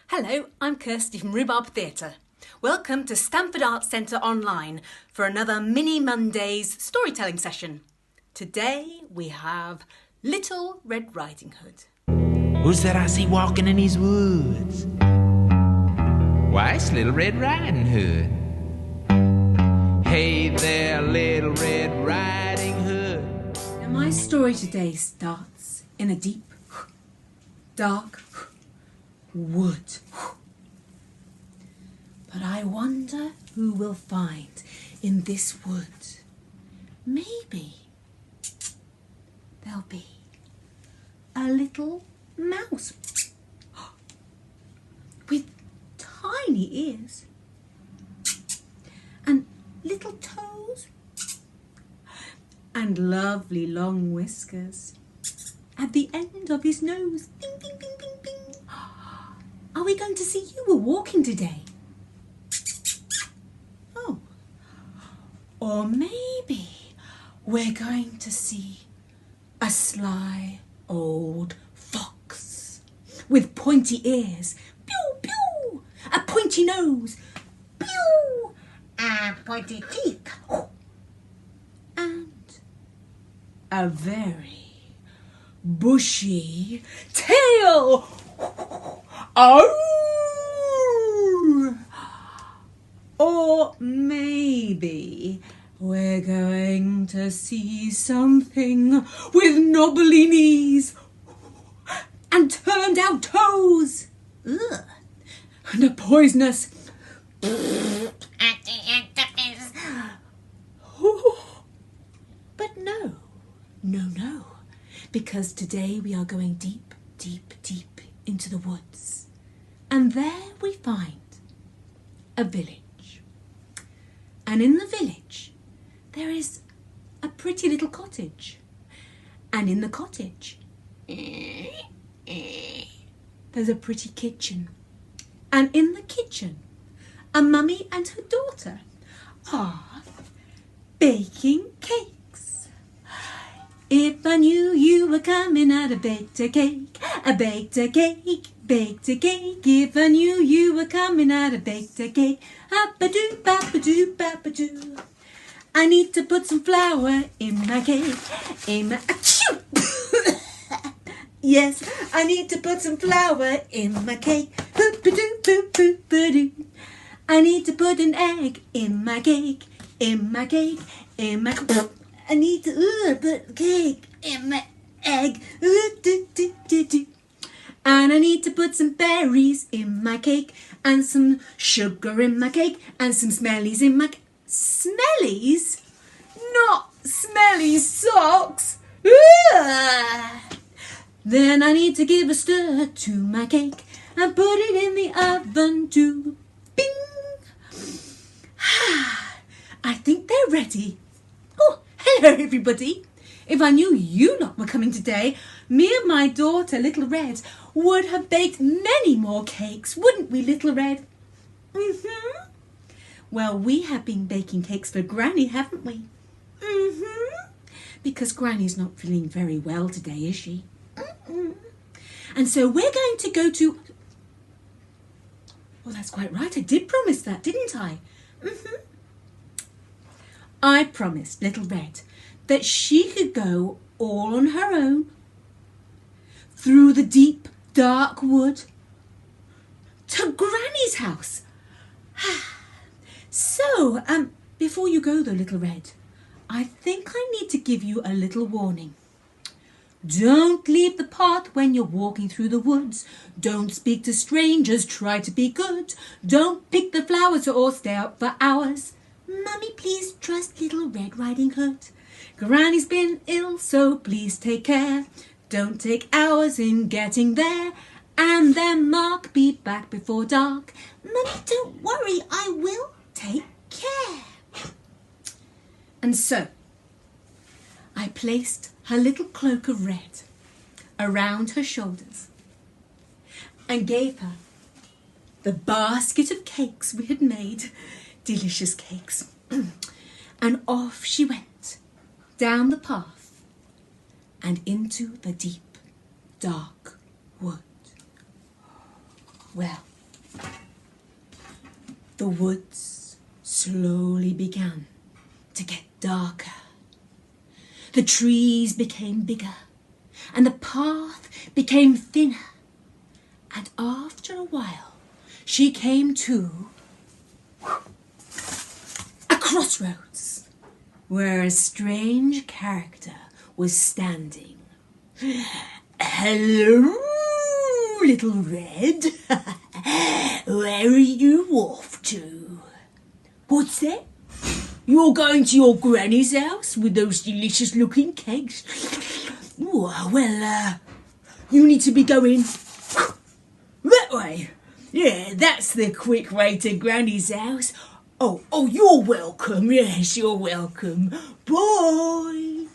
Hello, I'm Kirsty from Rhubarb Theatre. Welcome to Stamford Arts Centre Online for another Mini Mondays storytelling session. Today we have Little Red Riding Hood. Who's that I see walking in these woods? Why, it's Little Red Riding Hood. Hey there, Little Red Riding Hood. Now my story today starts in a deep, dark wood. But I wonder who we'll find in this wood. Maybe there'll be a little mouse with tiny ears and little toes and lovely long whiskers at the end of his nose. Bing, bing, bing, bing, bing. Are we going to see you walking today? Oh. Or maybe we're going to see a sly old fox with pointy ears, pew, pew, a pointy nose, pew, and pointy teeth, and a very bushy tail. Oh! Or maybe we're going to see something with knobbly knees and turned out toes. Ugh. And a poisonous but no, because today we are going deep, deep, deep into the woods. And there we find a village. And in the village, there is a pretty little cottage. And in the cottage, there's a pretty kitchen. And in the kitchen, a mummy and her daughter are baking cakes. If I knew you were coming, I'd have baked a cake. I baked a cake, baked a cake. If I knew you were coming, I'd have baked a cake. Ba-ba-doo, ba-ba-doo, ba-ba-doo. I need to put some flour in my cake. In my... Yes, I need to put some flour in my cake. Ba-ba-doo, ba-ba-doo. I need to put an egg in my cake. In my cake, in my... I need to put cake in my egg. And I need to put some berries in my cake, and some sugar in my cake, and some smellies in my smellies? Not smelly socks. Then I need to give a stir to my cake and put it in the oven too. Bing! I think they're ready. Oh, hello everybody. If I knew you lot were coming today, me and my daughter, Little Red, would have baked many more cakes, wouldn't we, Little Red? Mm-hmm. Well, we have been baking cakes for Granny, haven't we? Mm-hmm. Because Granny's not feeling very well today, is she? Mm-mm. And so we're going to go to... Well, that's quite right. I did promise that, didn't I? Mm-hmm. I promised Little Red that she could go all on her own through the deep, dark wood to Granny's house. So, before you go though, Little Red, I think I need to give you a little warning. Don't leave the path when you're walking through the woods. Don't speak to strangers, try to be good. Don't pick the flowers or stay out for hours. Mummy, please trust Little Red Riding Hood. Granny's been ill, so please take care. Don't take hours in getting there. And then Mark be back before dark. Mummy, don't worry, I will take care. And so, I placed her little cloak of red around her shoulders and gave her the basket of cakes we had made. Delicious cakes. And off she went down the path and into the deep, dark wood. Well, The woods slowly began to get darker. The trees became bigger and the path became thinner. And after a while, she came to a crossroads where a strange character was standing. "Hello, little Red. Where are you off to?" "What's that? You're going to your granny's house with those delicious looking cakes? Well, you need to be going that way. Yeah, that's the quick way to Granny's house. Oh, you're welcome. Yes, you're welcome. Bye."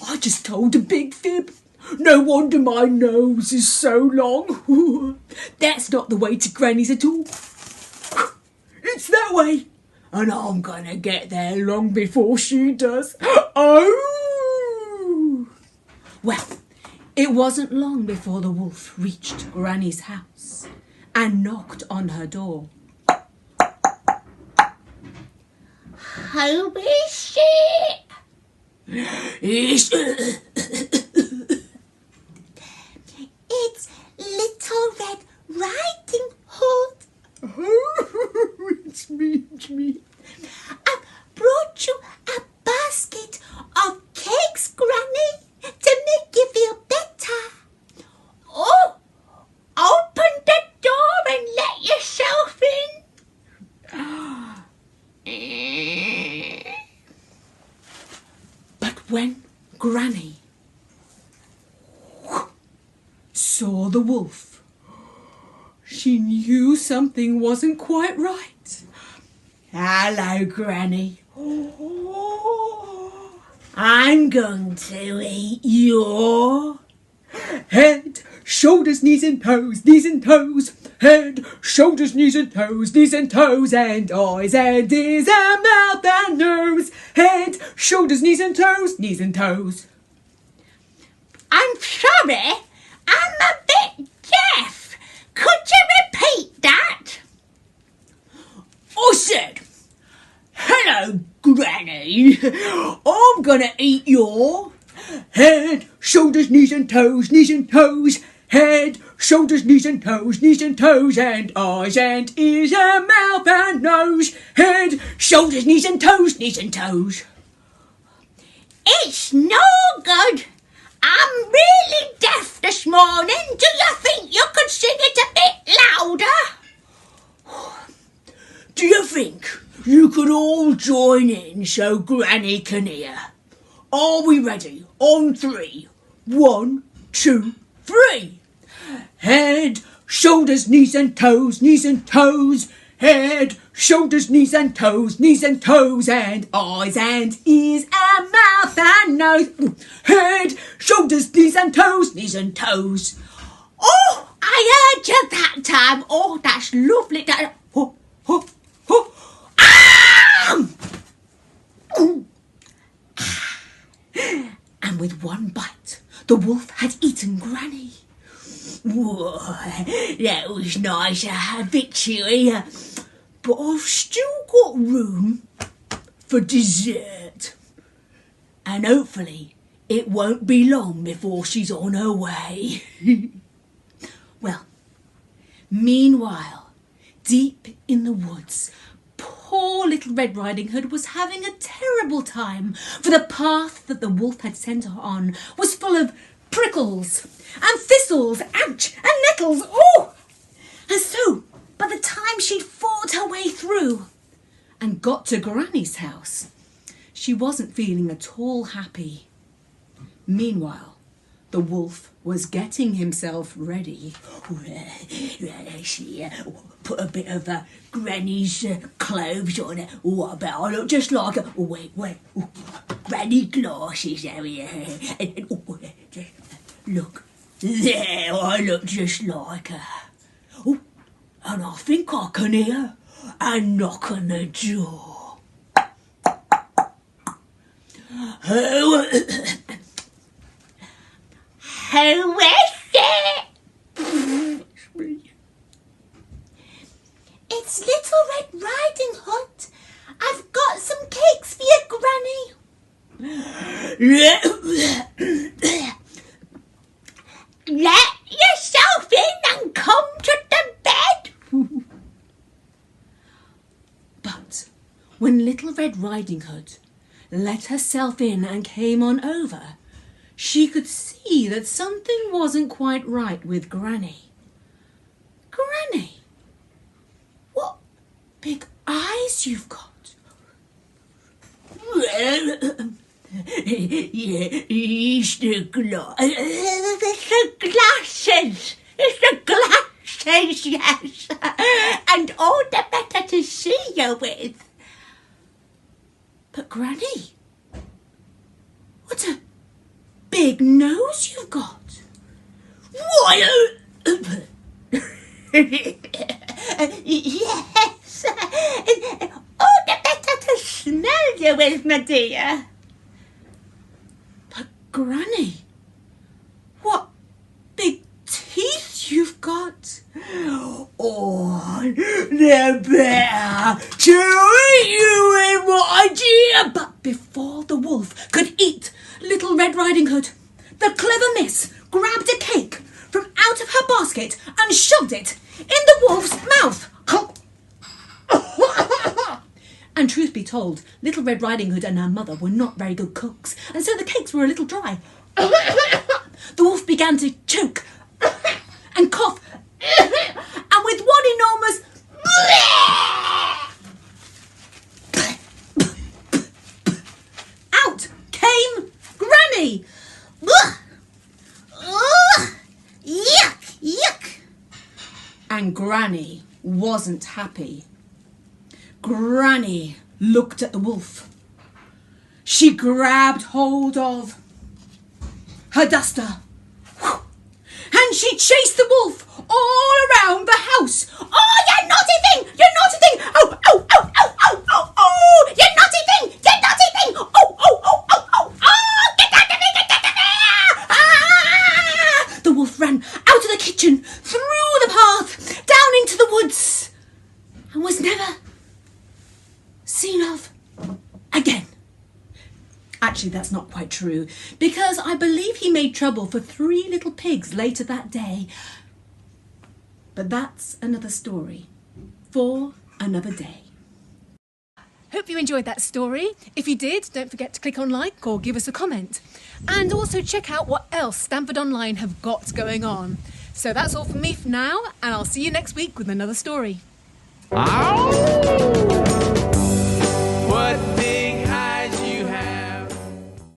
I just told a big fib. No wonder my nose is so long. That's not the way to Granny's at all. It's that way. And I'm going to get there long before she does. Oh! Well, it wasn't long before the wolf reached Granny's house and knocked on her door. "Who is it?" "It's Little Red Riding Hood." "Oh, it's me. "I brought you a basket of cakes, Granny, to make you feel better." "Oh, open the door and let yourself in." But when Granny saw the wolf, she knew something wasn't quite right. "Hello, Granny. I'm going to eat your head, shoulders, knees and toes, head, shoulders, knees and toes, and eyes and ears and mouth and nose, head, shoulders, knees and toes. "I'm sorry, I'm a bit deaf. Could you repeat that?" I said, "Hello, Granny. I'm gonna eat your head, shoulders, knees and toes, head, shoulders, knees and toes, and eyes and ears and mouth and nose, head, shoulders, knees and toes. "It's no good. I'm really deaf this morning. Do you think you could sing it a bit louder?" "Do you think you could all join in so Granny can hear? Are we ready? On 3. 1, 2, 3. Head, shoulders, knees and toes, head, shoulders, knees and toes, and eyes and ears and mouth and nose, head, shoulders, knees and toes. "Oh, I heard you that time. Oh, that's lovely. And with one bite, the wolf had eaten Granny. Whoa, that was nice, a victory. But I've still got room for dessert. And hopefully it won't be long before she's on her way." Well, meanwhile, deep in the woods, poor Little Red Riding Hood was having a terrible time, for the path that the wolf had sent her on was full of prickles and thistles, ouch, and nettles, oh! And so, by the time she'd fought her way through and got to Granny's house, she wasn't feeling at all happy. Meanwhile, the wolf was getting himself ready. She put a bit of Granny's clothes on. Oh, I bet I look just like her. Oh, wait. Oh, Granny glasses area. Look, there, I look just like her. Oh, and I think I can hear a knock on the door. Who is it? Let yourself in and come to the bed. But when Little Red Riding Hood let herself in and came on over, she could see that something wasn't quite right with Granny. Granny, what big eyes you've got. It's the glasses. It's the glasses, yes. And all the better to see you with. But Granny, what a big nose you've got. Why? Yes. All the better to smell you with, my dear. But Granny, what big teeth you've got. Oh, they're better to eat you with, my dear. But before the wolf could eat Little Red Riding Hood, the clever miss grabbed a cake from out of her basket and shoved it in the wolf's mouth. And truth be told, Little Red Riding Hood and her mother were not very good cooks, and so the cakes were a little dry. The wolf began to choke and cough, and with one enormous out came Granny. Yuck, yuck. And Granny wasn't happy. Granny looked at the wolf. She grabbed hold of her duster and she chased the wolf all around the house. Oh, you naughty thing! You naughty thing! Oh, oh, oh, oh, oh, oh, oh! You naughty thing! You naughty thing! Oh, oh, oh, oh, oh, oh! Get out of me! Get out of me! Ah! The wolf ran out of the kitchen, through the path, down into the woods, and was never seen of again. Actually, that's not quite true, because I believe he made trouble for 3 little pigs later that day. But that's another story for another day. Hope you enjoyed that story. If you did, don't forget to click on like or give us a comment. And also check out what else Stamford Online have got going on. So that's all from me for now, and I'll see you next week with another story. Ow!